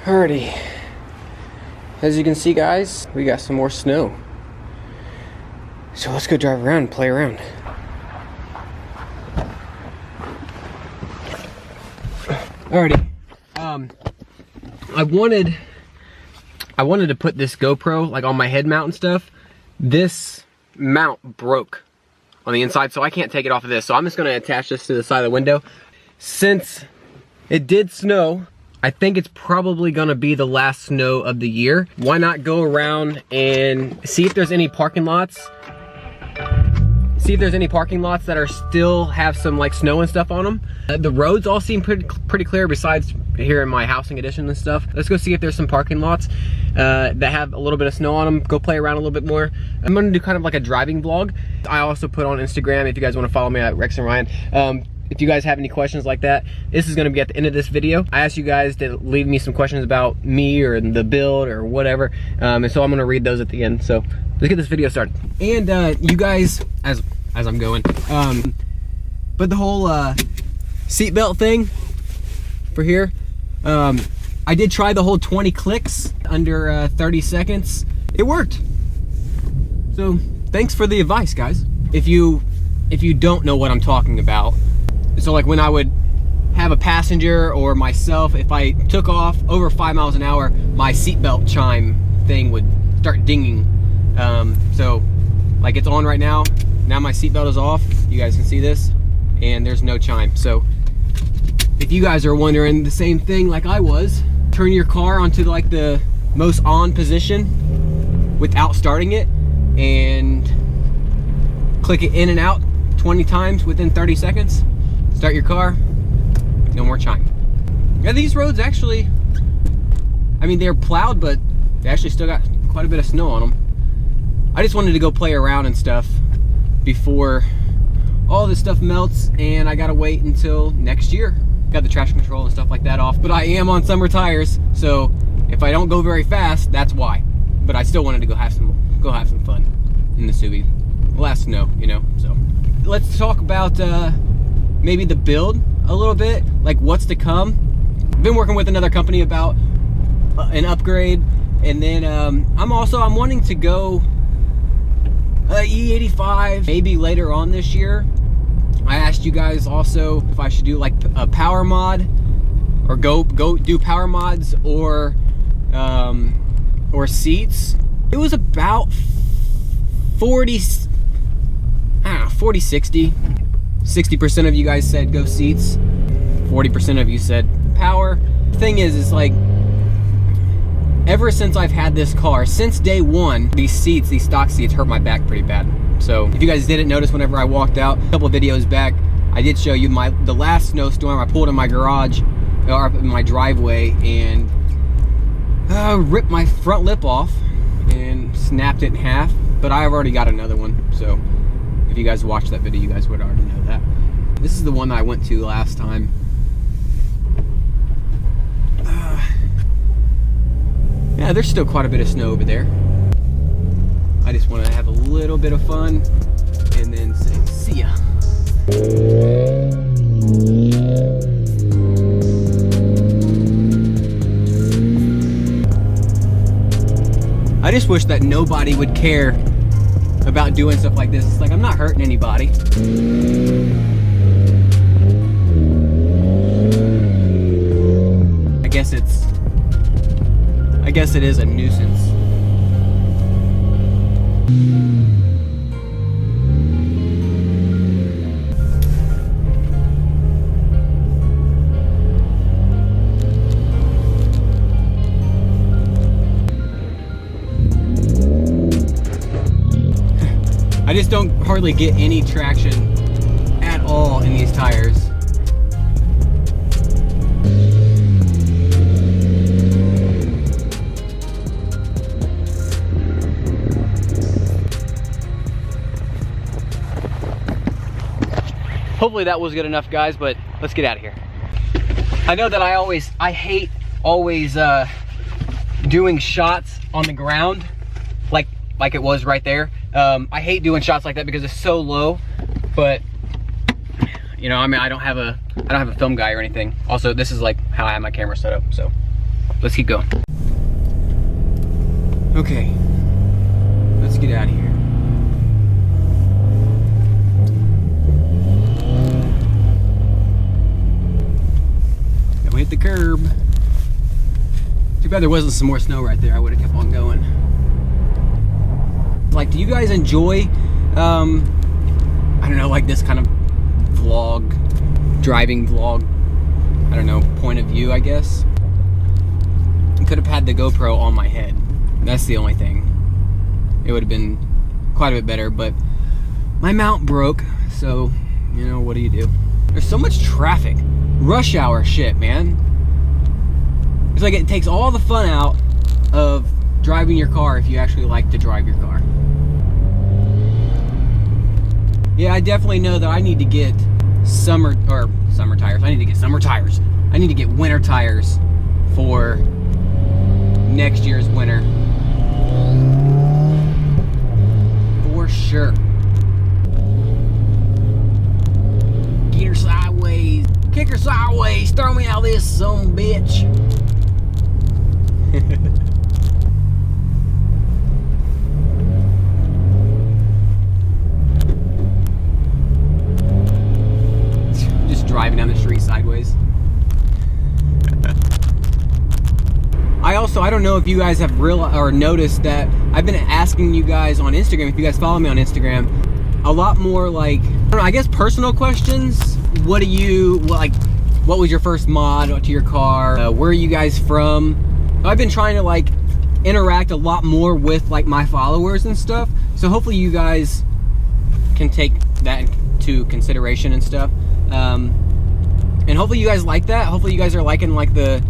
Alrighty, as you can see guys, we got some more snow. So let's go drive around and play around. Alrighty, I wanted to put this GoPro like on my head mount and stuff. This mount broke on the inside, so I can't take it off of this. So I'm just gonna attach this to the side of the window. Since it did snow, I think it's probably gonna be the last snow of the year. Why not go around and see if there's any parking lots? See if there's any parking lots that are still have some like snow and stuff on them. The roads all seem pretty clear besides here in my housing edition and stuff. Let's go see if there's some parking lots that have a little bit of snow on them. Go play around a little bit more. I'm gonna do kind of like a driving vlog. I also put on Instagram if you guys wanna follow me at Rex and Ryan. If you guys have any questions like that, this is gonna be at the end of this video. I asked you guys to leave me some questions about me or the build or whatever. And so I'm gonna read those at the end. So let's get this video started. And you guys, as I'm going, but the whole seatbelt thing for here, I did try the whole 20 clicks under 30 seconds. It worked. So thanks for the advice, guys. If you don't know what I'm talking about, so like when I would have a passenger or myself, if I took off over 5 miles an hour, my seatbelt chime thing would start dinging. So like it's on right now. Now my seatbelt is off. You guys can see this, and there's no chime. So if you guys are wondering the same thing like I was, turn your car onto like the most on position without starting it and click it in and out 20 times within 30 seconds. Start your car, no more chime. Yeah, these roads actually, I mean, they're plowed, but they actually still got quite a bit of snow on them. I just wanted to go play around and stuff before all this stuff melts, and I gotta wait until next year. Got the traction control and stuff like that off, but I am on summer tires, so if I don't go very fast, that's why. But I still wanted to go have some fun in the Subi. Last snow, you know. So let's talk about maybe the build a little bit, like what's to come. I've been working with another company about an upgrade, and then I'm wanting to go E85 maybe later on this year. I asked you guys also if I should do like a power mod or go do power mods or seats. It was about 40-60. 60% of you guys said go seats, 40% of you said power. The thing is like, ever since I've had this car, since day one, these stock seats hurt my back pretty bad. So if you guys didn't notice, whenever I walked out a couple of videos back, I did show you the last snowstorm. I pulled in my garage, or in my driveway, and ripped my front lip off and snapped it in half. But I've already got another one, so if you guys watched that video, you guys would already know that. This is the one that I went to last time. Yeah, there's still quite a bit of snow over there. I just want to have a little bit of fun and then say, see ya. I just wish that nobody would care about doing stuff like this. It's like, I'm not hurting anybody. I guess it is a nuisance. I just don't hardly get any traction at all in these tires. Hopefully that was good enough, guys, but let's get out of here. I know that I hate always doing shots on the ground like it was right there. I hate doing shots like that because it's so low, but you know, I mean, I don't have a film guy or anything. Also, this is like how I have my camera set up, so let's keep going. Okay, let's get out of here. Then we hit the curb. Too bad there wasn't some more snow right there. I would have kept on going. Like, do you guys enjoy, I don't know, like this kind of vlog, driving vlog, I don't know, point of view, I guess? I could have had the GoPro on my head. That's the only thing. It would have been quite a bit better, but my mount broke, so, you know, what do you do? There's so much traffic. Rush hour shit, man. It's like it takes all the fun out of driving your car if you actually like to drive your car. Yeah, I definitely know that I need to get summer tires. I need to get summer tires. I need to get winter tires for next year's winter. For sure. Get her sideways. Kick her sideways. Throw me out of this, son bitch. Just driving down the street sideways. I don't know if you guys have noticed that I've been asking you guys on Instagram, if you guys follow me on Instagram, a lot more like, I don't know, I guess personal questions. What was your first mod to your car? Where are you guys from? I've been trying to like interact a lot more with like my followers and stuff. So hopefully you guys can take that into consideration and stuff. And hopefully you guys like that. Hopefully you guys are liking like the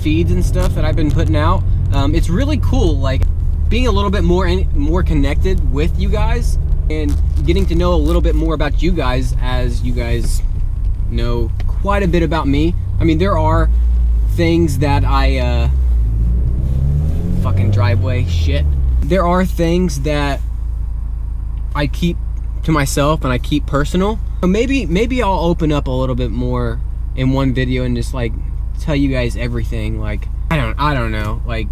feeds and stuff that I've been putting out. It's really cool, like being a little bit more connected with you guys and getting to know a little bit more about you guys, as you guys know quite a bit about me. I mean, there are things that I fucking driveway shit. There are things that I keep to myself and I keep personal. Maybe I'll open up a little bit more in one video and just like tell you guys everything. Like I don't know, like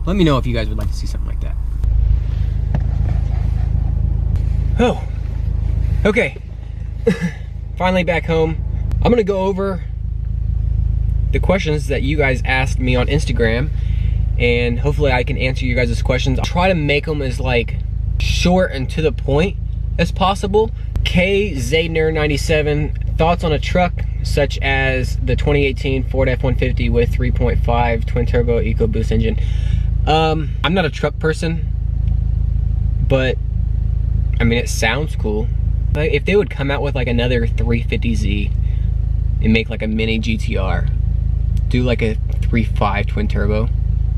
let me know if you guys would like to see something like that. Oh, okay. Finally back home. I'm gonna go over the questions that you guys asked me on Instagram, and hopefully I can answer you guys' questions. I'll try to make them as like short and to the point as possible. K Zaydner 97, thoughts on a truck such as the 2018 Ford F-150 with 3.5 twin turbo EcoBoost engine. I'm not a truck person, but I mean, it sounds cool. If they would come out with like another 350Z and make like a mini GTR, do like a 3.5 twin turbo,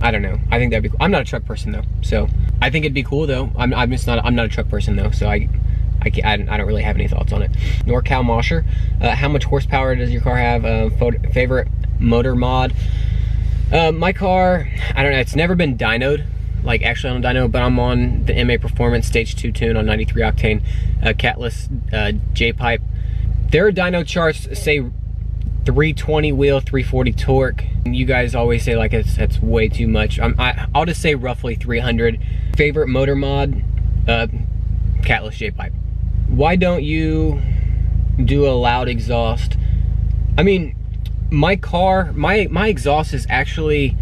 I don't know. I think that'd be cool. I'm not a truck person though, so I think it'd be cool though. I'm not a truck person though, so I don't really have any thoughts on it. NorCal Mosher, how much horsepower does your car have? Favorite motor mod? My car, I don't know, it's never been dynoed, like actually on a dyno, but I'm on the MAPerformace Stage 2 tune on 93 octane, catless J-pipe. Their dyno charts say 320 wheel, 340 torque. You guys always say like that's way too much. I'll just say roughly 300. Favorite motor mod? Catless J-pipe. Why don't you do a loud exhaust? I mean, my car, my exhaust is actually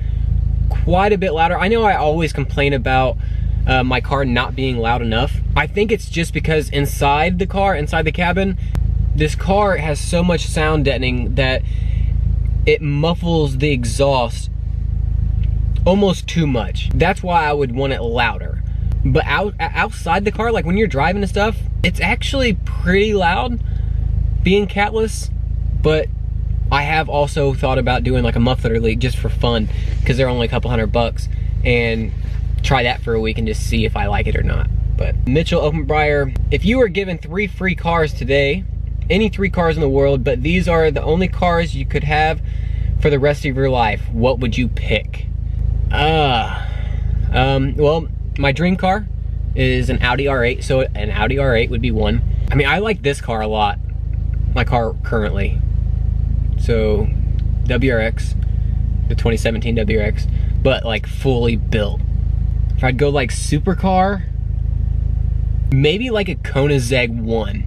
quite a bit louder. I know I always complain about my car not being loud enough. I think it's just because inside the car, inside the cabin, this car has so much sound deadening that it muffles the exhaust almost too much. That's why I would want it louder. But outside the car, like when you're driving and stuff, it's actually pretty loud being catless. But I have also thought about doing like a muffler leak just for fun, because they're only a couple $100, and try that for a week and just see if I like it or not. But Mitchell Openbrier, if you were given 3 free cars today, any 3 cars in the world, but these are the only cars you could have for the rest of your life, what would you pick? Well, my dream car is an Audi R8, so an Audi R8 would be one. I mean, I like this car a lot, my car currently. So WRX, the 2017 WRX, but like fully built. If I'd go like supercar, maybe like a Koenigsegg 1.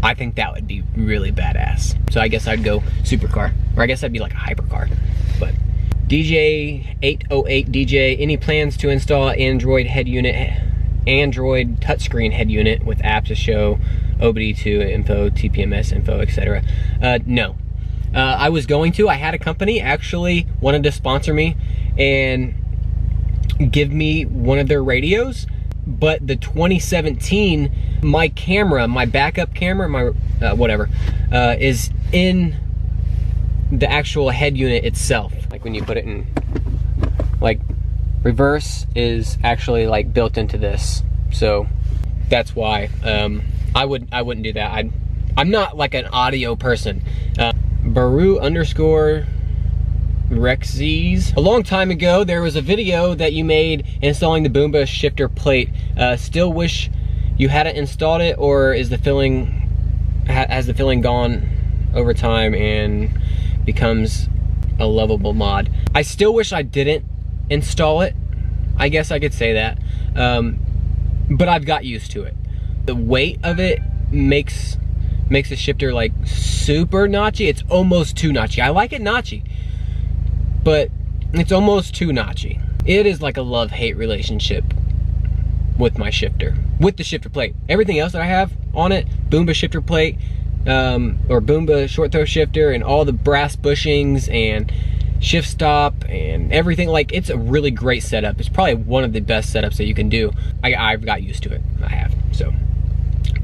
I think that would be really badass. So I guess I'd go supercar, or I guess that'd be like a hypercar. But DJ808 DJ, any plans to install Android touchscreen head unit with apps to show OBD2 info, TPMS info, etc.? No. I was going to. I had a company actually wanted to sponsor me and give me one of their radios, but the 2017, my camera, my backup camera, my whatever, is in the actual head unit itself. Like when you put it in, like reverse is actually like built into this. So that's why I wouldn't do that. I'm not like an audio person. Baru _ Rexes. A long time ago, there was a video that you made installing the Boomba shifter plate. Still wish you hadn't installed it, or is the filling, has the filling gone over time and becomes a lovable mod? I still wish I didn't install it. I guess I could say that. But I've got used to it. The weight of it makes the shifter like super notchy. It's almost too notchy. I like it notchy, but it's almost too notchy. It is like a love-hate relationship with my shifter, with the shifter plate. Everything else that I have on it, Boomba shifter plate, or Boomba short throw shifter, and all the brass bushings and shift stop and everything, like it's a really great setup. It's probably one of the best setups that you can do. I've got used to it, I have. So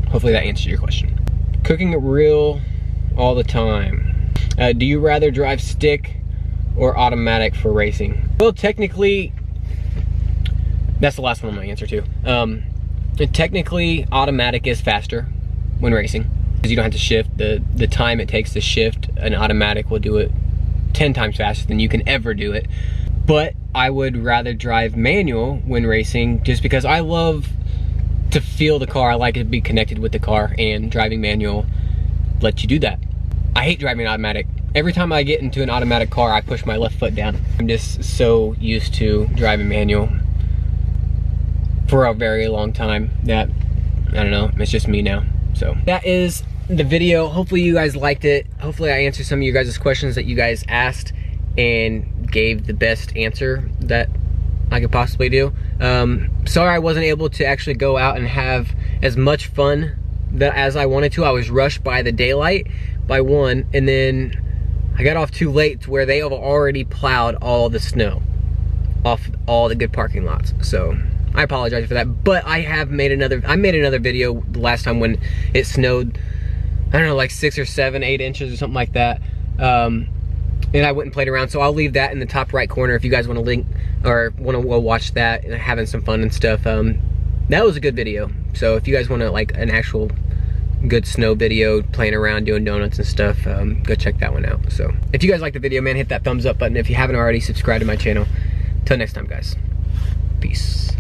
hopefully that answers your question. Cooking it real all the time. Do you rather drive stick or automatic for racing? Well, technically, that's the last one I'm gonna answer to. Technically, automatic is faster when racing, because you don't have to shift. The time it takes to shift, an automatic will do it 10 times faster than you can ever do it. But I would rather drive manual when racing, just because I love to feel the car. I like to be connected with the car, and driving manual lets you do that. I hate driving automatic. Every time I get into an automatic car, I push my left foot down. I'm just so used to driving manual for a very long time that, I don't know, it's just me now. So that is the video. Hopefully you guys liked it. Hopefully I answered some of you guys' questions that you guys asked and gave the best answer that I could possibly do. Sorry I wasn't able to actually go out and have as much fun as I wanted to. I was rushed by the daylight by 1, and then I got off too late to where they have already plowed all the snow off all the good parking lots. So I apologize for that, but I made another video last time when it snowed, I don't know, like 6 or 7, 8 inches or something like that. And I went and played around, so I'll leave that in the top right corner if you guys want to link or want to go watch that and having some fun and stuff. That was a good video. So if you guys want to like an actual good snow video, playing around doing donuts and stuff, go check that one out. So if you guys like the video, man, hit that thumbs up button. If you haven't already, subscribe to my channel. Till next time, guys. Peace.